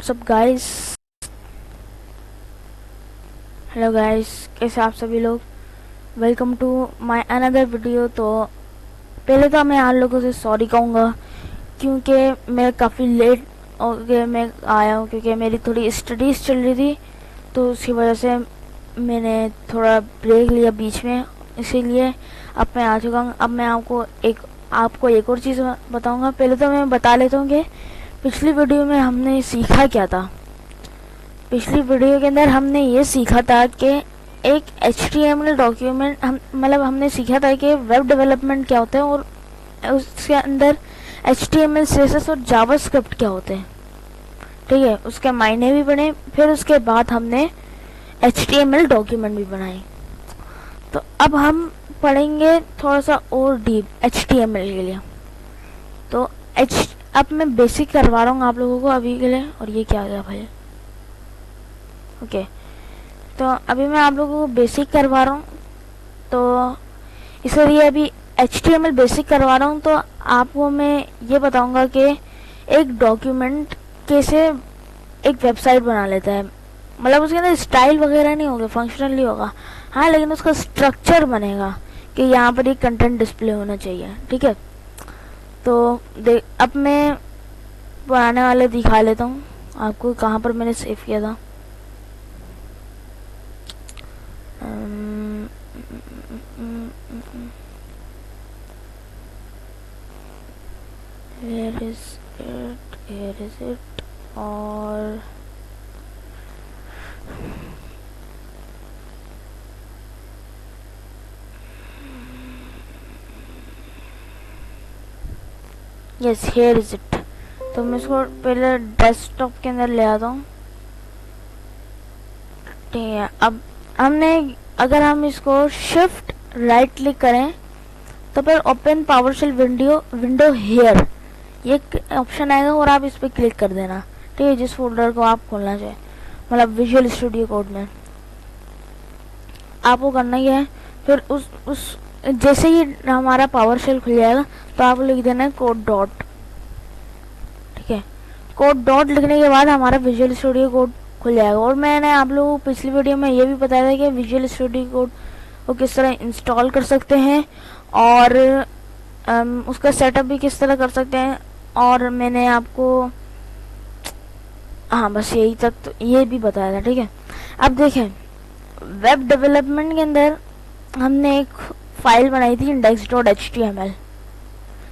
सब guys, hello guys, कैसे आप सभी लोग। Welcome to my another video. तो पहले तो मैं आप लोगों से सॉरी कहूँगा क्योंकि मैं काफ़ी लेट हो गया मैं आया हूँ, क्योंकि मेरी थोड़ी स्टडीज़ चल रही थी, तो उसकी वजह से मैंने थोड़ा ब्रेक लिया बीच में, इसीलिए अब मैं आ चुका हूँ। अब मैं आपको एक और चीज़ बताऊँगा। पहले तो मैं बता लेता हूँ कि पिछली वीडियो में हमने सीखा क्या था। पिछली वीडियो के अंदर हमने ये सीखा था कि एक HTML डॉक्यूमेंट हमने सीखा था कि वेब डेवलपमेंट क्या होता है और उसके अंदर HTML CSS और जावास्क्रिप्ट क्या होते हैं। ठीक है, उसके मायने भी बने। फिर उसके बाद हमने HTML डॉक्यूमेंट भी बनाए। तो अब हम पढ़ेंगे थोड़ा सा और डीप HTML के लिए। तो अब मैं बेसिक करवा रहा हूँ आप लोगों को अभी के लिए। और ये क्या आ गया भाई? ओके, तो अभी मैं आप लोगों को बेसिक करवा रहा हूँ, तो इसलिए अभी HTML बेसिक करवा रहा हूँ। तो आपको मैं ये बताऊँगा कि एक डॉक्यूमेंट कैसे एक वेबसाइट बना लेता है। मतलब उसके अंदर स्टाइल वगैरह नहीं होगा, फंक्शनल नहीं होगा, हाँ, लेकिन उसका स्ट्रक्चर बनेगा कि यहाँ पर एक कंटेंट डिस्प्ले होना चाहिए। ठीक है, तो अब मैं बनाने वाले दिखा लेता हूँ आपको कहाँ पर मैंने सेव किया था। Here is it, और यस, here is it। तो मैं इसको पहले डेस्कटॉप के अंदर ले आता हूँ। ठीक है, अब अगर हम इसको शिफ्ट राइट क्लिक करें तो फिर ओपन पावरशेल विंडो हेयर ये ऑप्शन आएगा और आप इस पर क्लिक कर देना। ठीक है, जिस फोल्डर को आप खोलना चाहें, मतलब विजुअल स्टूडियो कोड में आपको करना ही है। फिर उस जैसे ही हमारा पावरशेल खुल जाएगा तो आप लिख देना है कोड डॉट। ठीक है, कोड डॉट लिखने के बाद हमारा विजुअल स्टूडियो कोड खुल जाएगा। और मैंने आप लोगों को पिछली वीडियो में ये भी बताया था कि विजुअल स्टूडियो कोड को किस तरह इंस्टॉल कर सकते हैं और उसका सेटअप भी किस तरह कर सकते हैं। और मैंने आपको हाँ, बस यही तक तो ये भी बताया था। ठीक है, अब देखें, वेब डेवलपमेंट के अंदर हमने एक फाइल बनाई थी index.html,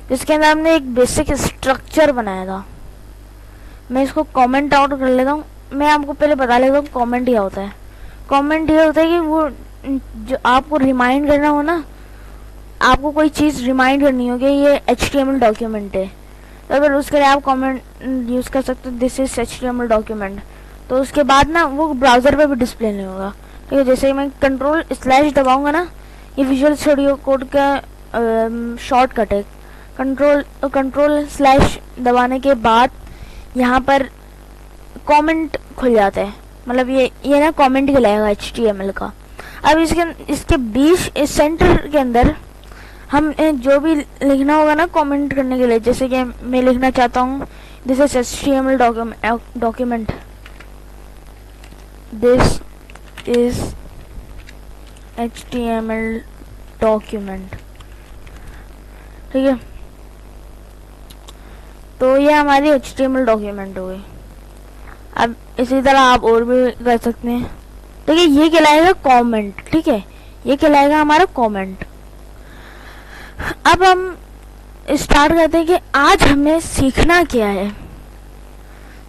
जिसके अंदर हमने एक बेसिक स्ट्रक्चर बनाया था। मैं इसको कमेंट आउट कर लेता हूँ। मैं आपको पहले बता लेता हूँ कमेंट क्या होता है। कमेंट ये होता है कि वो जो आपको रिमाइंड करना हो ना, आपको कोई चीज़ रिमाइंड करनी हो कि ये HTML डॉक्यूमेंट है, तो अगर उसके लिए आप कमेंट यूज़ कर सकते हो, दिस इज HTML डॉक्यूमेंट। तो उसके बाद ना वो ब्राउज़र पे भी डिस्प्ले नहीं होगा। ठीक है, जैसे ही मैं कंट्रोल/ दबाऊंगा ना, ये विजुअल स्टूडियो कोड का शॉर्टकट है। कंट्रोल/ दबाने के बाद यहाँ पर कमेंट खुल जाता है, मतलब ये ना कमेंट कहलाएगा HTML का। अब इसके बीच इस सेंटर के अंदर हम जो भी लिखना होगा ना कमेंट करने के लिए, जैसे कि मैं लिखना चाहता हूँ this is HTML document, this is HTML document. ठीक है, तो ये हमारी HTML डॉक्यूमेंट हो गई। अब इसी तरह आप और भी कर सकते हैं। ठीक है, ये कहलाएगा कमेंट। ठीक है, ये कहलाएगा हमारा कमेंट। अब हम स्टार्ट करते हैं कि आज हमें सीखना क्या है।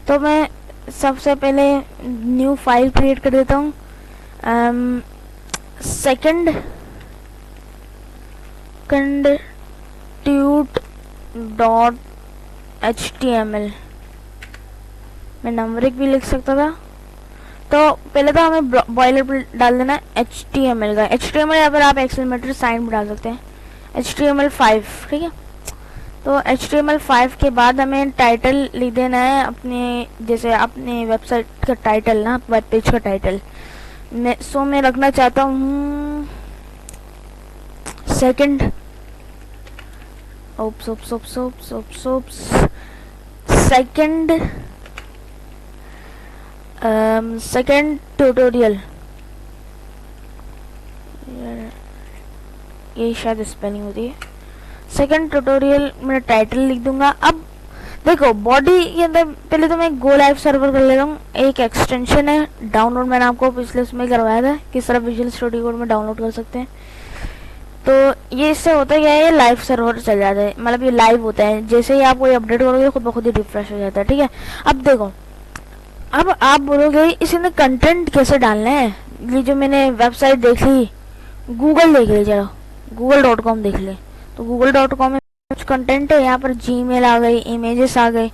तो मैं सबसे पहले न्यू फाइल क्रिएट कर देता हूँ, second content.html। मैं नंबरिक भी लिख सकता था। तो पहले तो हमें बॉयलर डाल देना है HTML का। HTML या फिर आप एक्सक्लेमेटरी साइन भी डाल सकते हैं, HTML5। ठीक है, तो HTML5 के बाद हमें टाइटल लिख देना है अपने, जैसे अपने वेबसाइट का टाइटल ना, वेब पेज का टाइटल। मैं रखना चाहता हूँ सेकंड सेकंड सेकंड ट्यूटोरियल, ये शायद स्पेलिंग होती है। सेकंड ट्यूटोरियल मेरा टाइटल लिख दूंगा। अब देखो बॉडी के अंदर पहले तो मैं गो लाइव सर्वर कर लेता हूँ। एक एक्सटेंशन है डाउनलोड, मैंने आपको पिछले उसमें करवाया था किस तरह विजुअल स्टूडियो कोड में डाउनलोड कर सकते हैं। तो ये इससे होता क्या है, ये लाइव सर्वर चल जाता है, मतलब ये लाइव होता है। जैसे ही आप कोई अपडेट करोगे खुद ब खुद ही रिफ्रेश हो जाता है, ठीक है। अब देखो, अब आप बोलोगे इस अंदर कंटेंट कैसे डालना है। ये जो मैंने वेबसाइट देख ली, गूगल देख ली, चलो google.com देख ले। तो google.com में कुछ कंटेंट है, यहाँ पर जीमेल आ गई, इमेजेस आ गए,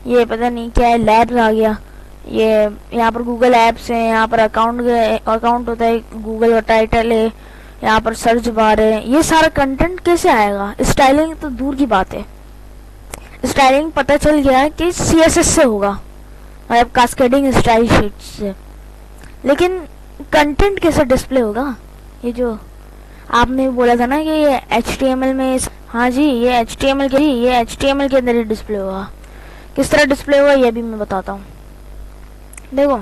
ये पता नहीं क्या है, लैब्स आ गया, ये यहाँ पर गूगल एप्स है, यहाँ पर अकाउंट होता है, गूगल का टाइटल है, यहाँ पर सर्च बार है। ये सारा कंटेंट कैसे आएगा? स्टाइलिंग तो दूर की बात है, स्टाइलिंग पता चल गया कि CSS से होगा, मतलब कास्केडिंग स्टाइल शीट से। लेकिन कंटेंट कैसे डिस्प्ले होगा? ये जो आपने बोला था ना कि ये HTML में, हाँ जी ये HTML के अंदर ही डिस्प्ले होगा। किस तरह डिस्प्ले होगा ये भी मैं बताता हूँ। देखो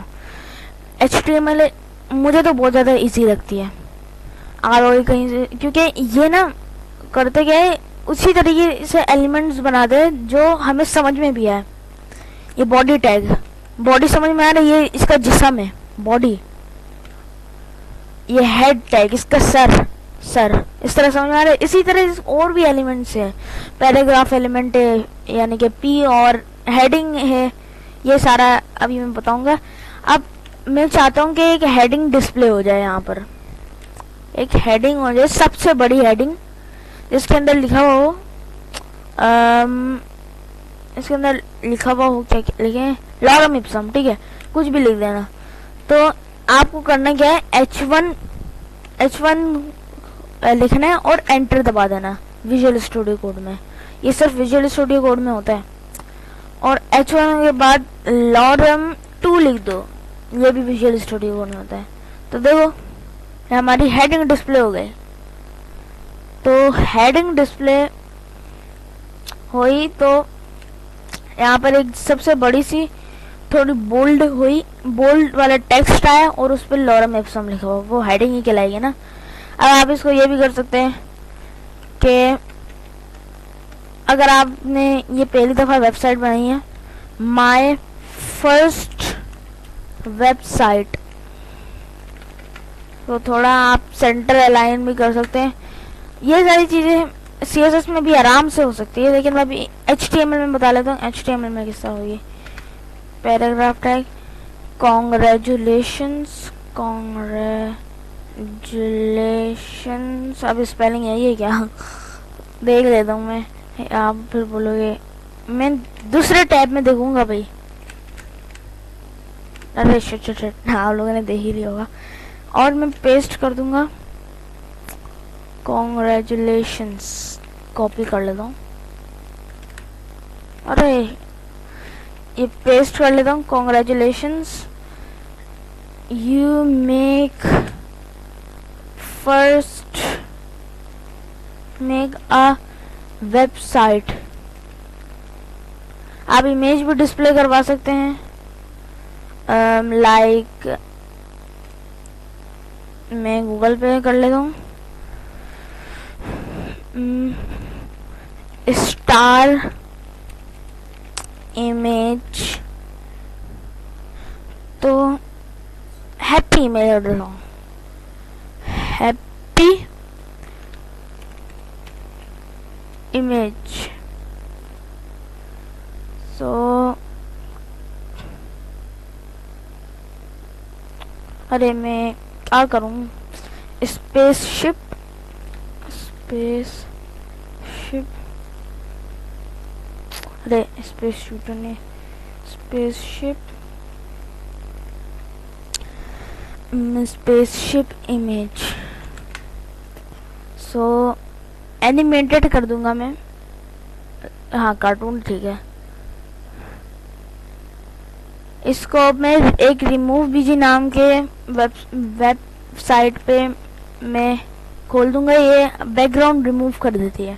HTML मुझे तो बहुत ज़्यादा इजी लगती है, ROI कहीं से, क्योंकि ये ना करते क्या है, उसी तरीके से एलिमेंट्स बनाते हैं जो हमें समझ में भी आए। ये बॉडी टैग, बॉडी समझ में आ रहा है, ये इसका जिस्म है बॉडी। ये हेड टैग, इसका सर, इस तरह समझ में आ रहा है। इसी तरह और भी एलिमेंट्स है, पैराग्राफ एलिमेंट है, यानी कि P, और हेडिंग है, ये सारा अभी मैं बताऊंगा। अब मैं चाहता हूँ कि एक हेडिंग डिस्प्ले हो जाए, यहाँ पर एक हेडिंग हो जाए, सबसे बड़ी हेडिंग, जिसके अंदर लिखा हुआ हो, इसके अंदर लिखा हुआ हो, क्या लिखे, लॉरम इप्सम, ठीक है, कुछ भी लिख देना। तो आपको करना क्या है, H1 लिखना है और एंटर दबा देना विजुअल स्टूडियो कोड में। ये सिर्फ विजुअल स्टूडियो कोड में होता है। और H1 के बाद lorem 2 लिख दो, ये भी विजुअल स्टूडियो कोड में होता है। तो देखो हमारी हेडिंग डिस्प्ले हो गई। तो हेडिंग डिस्प्ले हुई तो यहाँ पर एक सबसे बड़ी सी थोड़ी बोल्ड हुई, बोल्ड वाला टेक्स्ट आया और उस पर लॉरम इप्सम लिखा हुआ, वो हेडिंग ही कहलाएगी ना। अब आप इसको ये भी कर सकते हैं कि अगर आपने ये पहली दफ़ा वेबसाइट बनाई है, माय फर्स्ट वेबसाइट, तो थोड़ा आप सेंटर अलाइन भी कर सकते हैं। ये सारी चीज़ें CSS में भी आराम से हो सकती है, लेकिन मैं अभी HTML में बता लेता हूँ। HTML में किस तरह होगी, पैराग्राफ टैग, कॉन्ग्रेचुलेशंस, अब स्पेलिंग यही है क्या? देख लेता हूँ मैं, आप फिर बोलोगे, मैं दूसरे टैब में देखूंगा भाई। अरे शिट, आप लोगों ने देख ही लिया होगा। और मैं पेस्ट कर दूंगा कॉन्ग्रेचुलेशंस, कॉपी कर लेता हूँ। अरे ये पेस्ट कर लेता हूँ, congratulations, you make a website. आप इमेज भी डिस्प्ले करवा सकते हैं, लाइक मैं गूगल पे कर लेता हूँ, स्टार इमेज, तो हैप्पी इमेज ऑर्डर लो, हैप्पी इमेज। सो अरे मैं क्या करूं, स्पेसशिप, अरे स्पेस शूटर ने, स्पेसशिप इमेज। सो एनिमेटेड कर दूंगा मैं, हाँ कार्टून ठीक है। इसको मैं एक रिमूव बीजी नाम के वेबसाइट पे मैं खोल दूंगा, ये बैकग्राउंड रिमूव कर देती है।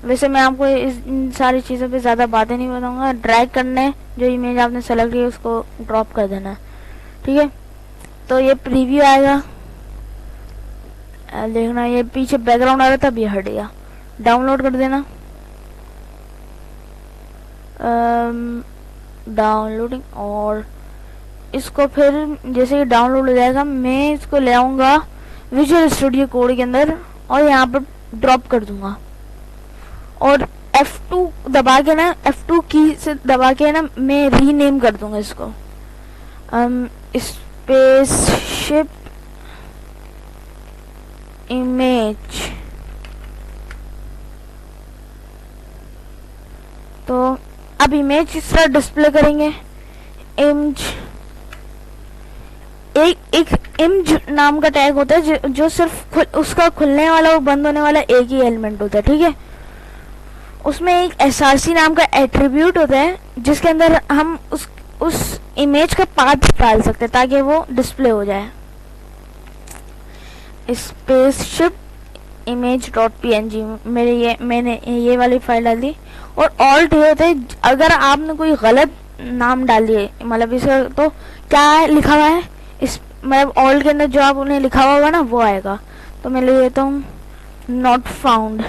वैसे मैं आपको इन सारी चीज़ों पे ज़्यादा बातें नहीं बताऊंगा। ड्रैग करने जो इमेज आपने सेलेक्ट की उसको ड्रॉप कर देना है, ठीक है। तो ये प्रीव्यू आएगा, देखना ये पीछे बैकग्राउंड आ रहा था, अभी हट गया। डाउनलोड कर देना, डाउनलोडिंग। और इसको फिर जैसे ही डाउनलोड हो जाएगा मैं इसको ले आऊँगा विजुअल स्टूडियो कोड के अंदर और यहाँ पर ड्रॉप कर दूंगा। और F2 दबा के ना, F2 की से दबा के ना मैं रीनेम कर दूंगा इसको स्पेसशिप इमेज। तो अब इमेज इस तरह डिस्प्ले करेंगे। इमेज एक इमेज नाम का टैग होता है जो सिर्फ उसका खुलने वाला और बंद होने वाला एक ही एलिमेंट होता है, ठीक है। उसमें एक src नाम का एट्रीब्यूट होता है जिसके अंदर हम उस इमेज का पाथ डाल सकते हैं ताकि वो डिस्प्ले हो जाए। स्पेसशिप इमेज डॉट png मैंने ये वाली फाइल डाल दी। और ऑल्ट ये होता है अगर आपने कोई गलत नाम डाल दिए, मतलब इसका तो क्या लिखा हुआ है इस मतलब ऑल्ट के अंदर जो आप उन्हें लिखा हुआ होगा ना वो आएगा। तो मैं ले लेता हूँ नॉट फाउंड,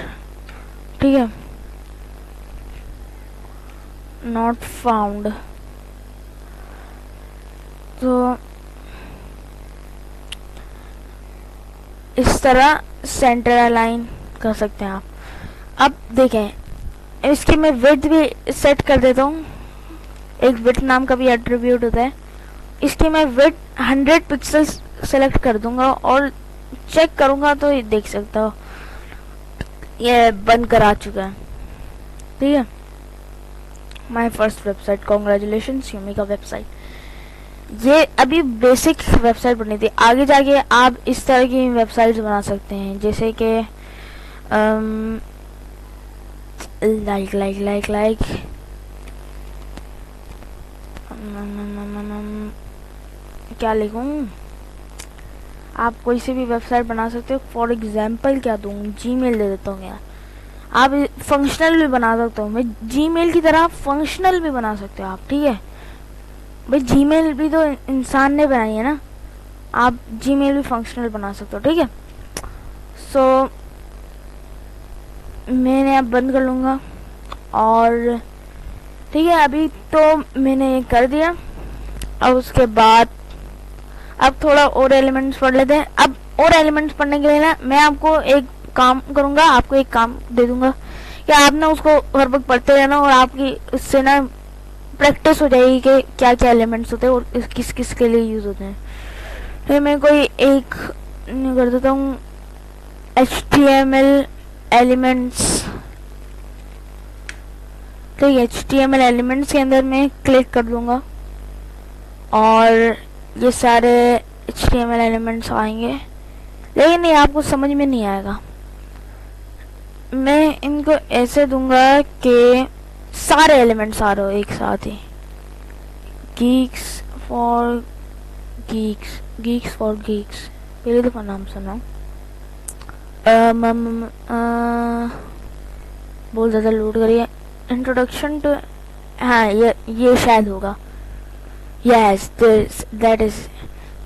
ठीक है, नॉट फाउंड। तो इस तरह सेंटर अलाइन कर सकते हैं आप। अब देखें इसकी मैं विड्थ भी सेट कर देता हूँ। एक विड्थ नाम का भी एट्रीब्यूट होता है। इसकी मैं विड्थ 100 पिक्सल्स सेलेक्ट कर दूंगा और चेक करूंगा तो ये देख सकता हो ये बंद करा चुका है, ठीक है। माय फर्स्ट वेबसाइट, कॉन्ग्रेचुलेशंस यूमिका वेबसाइट। ये अभी बेसिक वेबसाइट बनी थी, आगे जाके आप इस तरह की वेबसाइट्स बना सकते हैं जैसे कि लाइक क्या लिखूं, आप कोई से भी वेबसाइट बना सकते हो। फॉर एग्जाम्पल क्या दूं, जीमेल दे देता हूँ यार। आप फंक्शनल भी बना सकते हो, मैं जीमेल की तरह फंक्शनल भी बना सकते हो आप, ठीक है भाई। जीमेल भी तो इंसान ने बनाई है ना, आप जीमेल भी फंक्शनल बना सकते हो, ठीक है। सो मैंने अब बंद कर लूँगा और ठीक है, अभी तो मैंने ये कर दिया। अब उसके बाद अब थोड़ा और एलिमेंट्स पढ़ लेते हैं। अब और एलिमेंट्स पढ़ने के लिए ना मैं आपको एक काम करूँगा, आपको एक काम दे दूँगा कि आप ना उसको हर वक्त पढ़ते रहना और आपकी उससे ना प्रैक्टिस हो जाएगी कि क्या क्या एलिमेंट्स होते हैं और किस किस के लिए यूज़ होते हैं। फिर मैं कोई एक कर देता हूँ HTML एलिमेंट्स, ठीक है। HTML एलिमेंट्स के अंदर मैं क्लिक कर दूंगा और ये सारे HTML एलिमेंट्स आएंगे, लेकिन ये आपको समझ में नहीं आएगा। मैं इनको ऐसे दूंगा कि सारे एलिमेंट्स आ रहे हो एक साथ ही। गीक्स फॉर गीक्स पहली दफा नाम सुना, बहुत ज़्यादा लोड करिए। इंट्रोडक्शन टू, हाँ ये शायद होगा, यस दैट इज।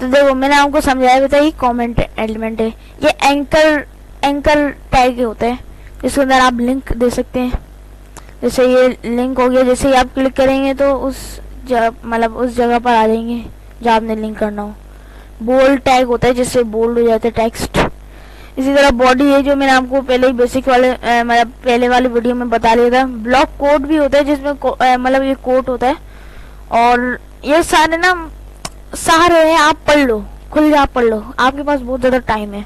तो देखो मैंने आपको समझाया भी था, ये कमेंट एलिमेंट है। ये एंकर टैग होते हैं जिसके अंदर आप लिंक दे सकते हैं। जैसे ये लिंक हो गया, जैसे ही आप क्लिक करेंगे तो उस जगह पर आ जाएंगे जहाँ आपने लिंक करना हो। बोल्ड टैग होता है जिससे बोल्ड हो जाता है टेक्स्ट। इसी तरह बॉडी है जो मैंने आपको पहले ही बेसिक वाले मतलब पहले वाले वीडियो में बता दिया था। ब्लॉक कोड भी होता है जिसमें मतलब ये कोड होता है। और ये सारे ना सारे हैं, आप पढ़ लो, खुल के आप पढ़ लो, आपके पास बहुत ज़्यादा टाइम है,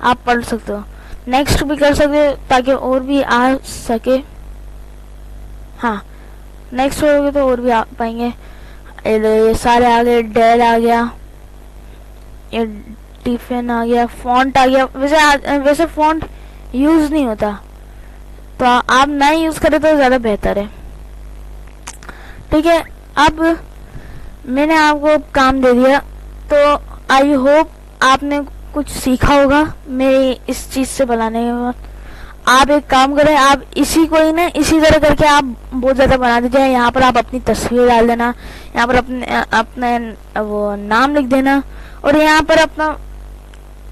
आप पढ़ सकते हो। नेक्स्ट भी कर सकते हो ताकि और भी आ सके। हाँ नेक्स्ट होगे तो और भी आ पाएंगे। ये सारे आ गए, डेल आ गया, ये टिफिन आ गया, फॉन्ट आ गया। वैसे फॉन्ट यूज नहीं होता, तो आप ना यूज करें तो ज़्यादा बेहतर है, ठीक है। अब मैंने आपको काम दे दिया, तो आई होप आपने कुछ सीखा होगा मेरी इस चीज़ से बनाने के बाद। आप एक काम करें, आप इसी को ही ना इसी तरह करके आप बहुत ज़्यादा बना दीजिए। यहाँ पर आप अपनी तस्वीर डाल देना, यहाँ पर अपने वो नाम लिख देना, और यहाँ पर अपना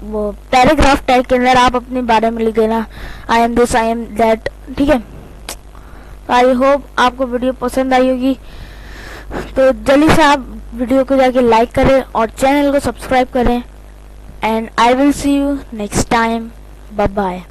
वो पैराग्राफ टैग के अंदर आप अपने बारे में लिख देना, I am this, I am that. ठीक है, आई होप आपको वीडियो पसंद आई होगी। तो जल्दी से आप वीडियो को जाके लाइक करें और चैनल को सब्सक्राइब करें, and I will see you next time. Bye bye.